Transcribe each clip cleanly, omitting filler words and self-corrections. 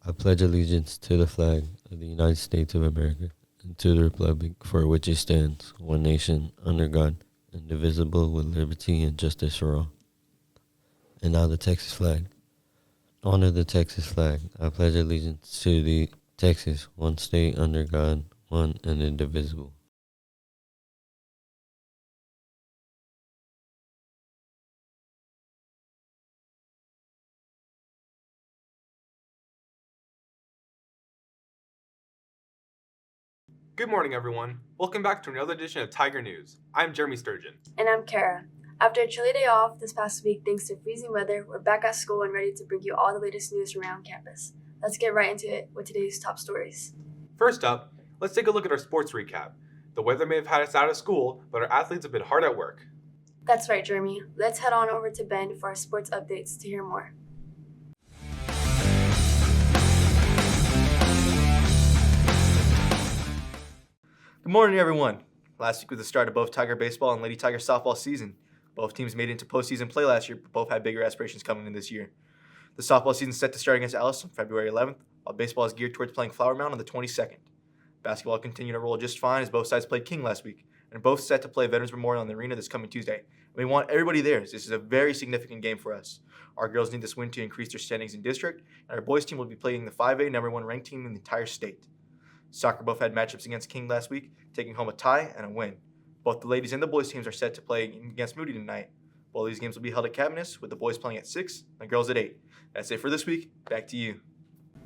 I pledge allegiance to the flag of the United States of America and to the republic for which it stands, one nation, under God, indivisible, with liberty and justice for all. And now the Texas flag. Honor the Texas flag. I pledge allegiance to the Texas, one state under God, one and indivisible. Good morning, everyone. Welcome back to another edition of Tiger News. I'm Jeremy Sturgeon. And I'm Kara. After a chilly day off this past week thanks to freezing weather, we're back at school and ready to bring you all the latest news around campus. Let's get right into it with today's top stories. First up, let's take a look at our sports recap. The weather may have had us out of school, but our athletes have been hard at work. That's right, Jeremy. Let's head on over to Ben for our sports updates to hear more. Good morning, everyone. Last week was the start of both Tiger baseball and Lady Tiger softball season. Both teams made it into postseason play last year, but both had bigger aspirations coming in this year. The softball season is set to start against Alice on February 11th, while baseball is geared towards playing Flower Mound on the 22nd. Basketball continued to roll just fine as both sides played King last week, and are both set to play Veterans Memorial in the arena this coming Tuesday. We want everybody there, as this is a very significant game for us. Our girls need this win to increase their standings in district, and our boys team will be playing the 5A number 1 ranked team in the entire state. Soccer both had matchups against King last week, taking home a tie and a win. Both the ladies and the boys teams are set to play against Moody tonight. Both these games will be held at Cabinus, with the boys playing at 6 and the girls at 8. That's it for this week. Back to you.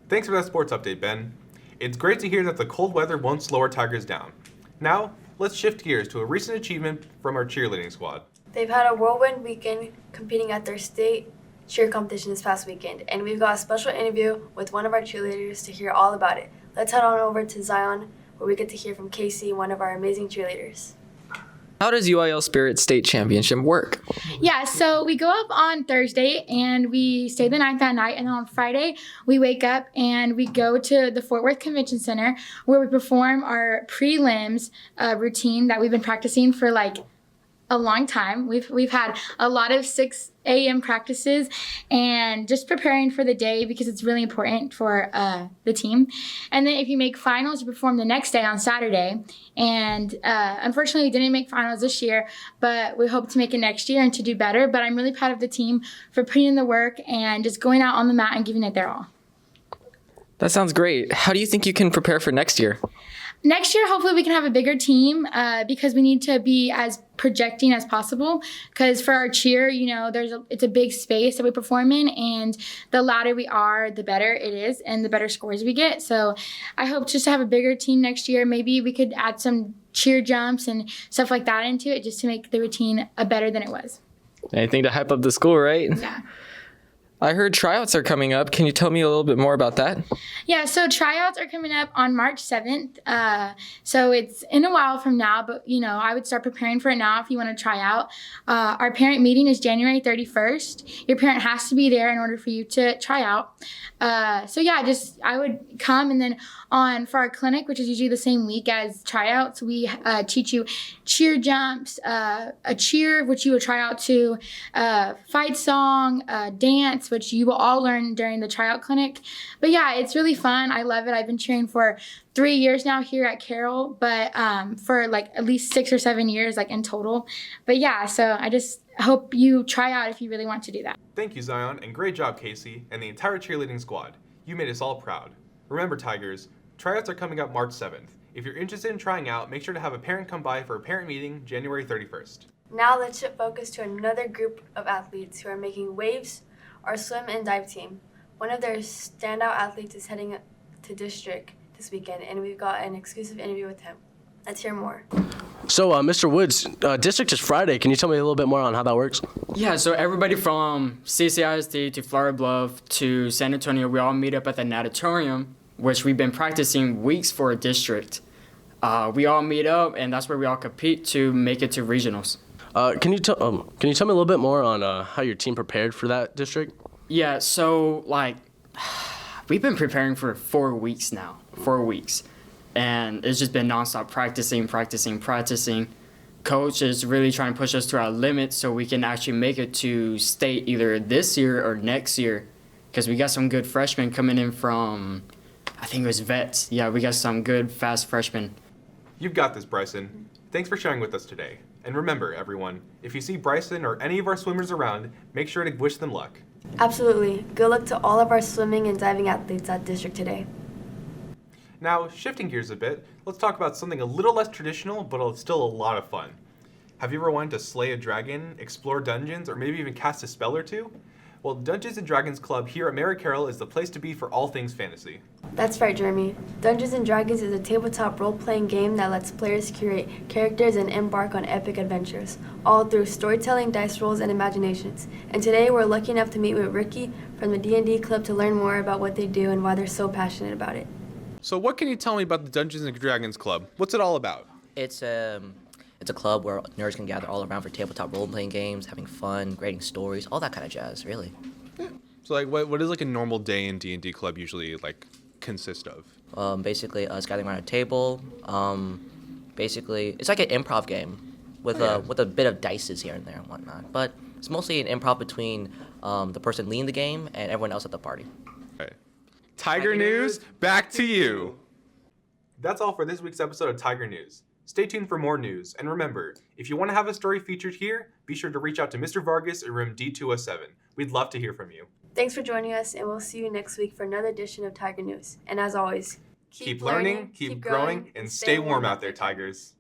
Thanks for that sports update, Ben. It's great to hear that the cold weather won't slow our Tigers down. Now, let's shift gears to a recent achievement from our cheerleading squad. They've had a whirlwind weekend competing at their state cheer competition this past weekend, and we've got a special interview with one of our cheerleaders to hear all about it. Let's head on over to Zion, where we get to hear from Casey, one of our amazing cheerleaders. How does UIL Spirit State Championship work? Yeah, so we go up on Thursday and we stay the night that night, and then on Friday we wake up and we go to the Fort Worth Convention Center where we perform our prelims routine that we've been practicing for like a long time. We've had a lot of 6 a.m. practices and just preparing for the day because it's really important for the team. And then if you make finals, you perform the next day on Saturday. And unfortunately, we didn't make finals this year, but we hope to make it next year and to do better. But I'm really proud of the team for putting in the work and just going out on the mat and giving it their all. That sounds great. How do you think you can prepare for next year? Next year, hopefully we can have a bigger team because we need to be as projecting as possible. Because for our cheer, you know, it's a big space that we perform in, and the louder we are, the better it is, and the better scores we get. So I hope just to have a bigger team next year. Maybe we could add some cheer jumps and stuff like that into it just to make the routine better than it was. Anything to hype up the school, right? Yeah. I heard tryouts are coming up. Can you tell me a little bit more about that? Yeah, so tryouts are coming up on March 7th. So it's in a while from now, but, you know, I would start preparing for it now if you want to try out. Our parent meeting is January 31st. Your parent has to be there in order for you to try out. So yeah, I would come, and then for our clinic, which is usually the same week as tryouts, we teach you cheer jumps, a cheer, which you will try out to, fight song, dance, which you will all learn during the tryout clinic. But yeah, it's really fun. I love it. I've been cheering for 3 years now here at Carroll, but for like at least 6 or 7 years, like in total. But yeah, so I just hope you try out if you really want to do that. Thank you, Zion, and great job, Casey, and the entire cheerleading squad. You made us all proud. Remember, Tigers, tryouts are coming up March 7th. If you're interested in trying out, make sure to have a parent come by for a parent meeting January 31st. Now let's shift focus to another group of athletes who are making waves, our swim and dive team. One of their standout athletes is heading to district this weekend, and we've got an exclusive interview with him. Let's hear more. So, Mr. Woods, district is Friday. Can you tell me a little bit more on how that works? Yeah, so everybody from CCISD to Flower Bluff to San Antonio, we all meet up at the natatorium, which we've been practicing weeks for a district. We all meet up, and that's where we all compete to make it to regionals. Can you tell me a little bit more on how your team prepared for that district? Yeah, so we've been preparing for 4 weeks now, 4 weeks. And it's just been nonstop practicing. Coach is really trying to push us to our limits so we can actually make it to state either this year or next year. because we got some good freshmen coming in from, I think it was vets. Yeah, we got some good, fast freshmen. You've got this, Bryson. Thanks for sharing with us today. And remember, everyone, if you see Bryson or any of our swimmers around, make sure to wish them luck. Absolutely. Good luck to all of our swimming and diving athletes at District today. Now, shifting gears a bit, let's talk about something a little less traditional, but still a lot of fun. Have you ever wanted to slay a dragon, explore dungeons, or maybe even cast a spell or two? Well, Dungeons & Dragons Club here at Mary Carroll is the place to be for all things fantasy. That's right, Jeremy. Dungeons & Dragons is a tabletop role-playing game that lets players curate characters and embark on epic adventures, all through storytelling, dice rolls, and imaginations. And today we're lucky enough to meet with Ricky from the D&D Club to learn more about what they do and why they're so passionate about it. So what can you tell me about the Dungeons & Dragons Club? What's it all about? It's a club where nerds can gather all around for tabletop role-playing games, having fun, grading stories, all that kind of jazz, really. Yeah. So like, what does like a normal day in D&D Club usually like consist of? Basically, us gathering around a table. Basically, it's like an improv game with a bit of dices here and there and whatnot. But it's mostly an improv between the person leading the game and everyone else at the party. Okay. Tiger News, back to you. That's all for this week's episode of Tiger News. Stay tuned for more news, and remember, if you want to have a story featured here, be sure to reach out to Mr. Vargas in room D207. We'd love to hear from you. Thanks for joining us, and we'll see you next week for another edition of Tiger News. And as always, keep learning, keep growing, and stay warm out there, Tigers.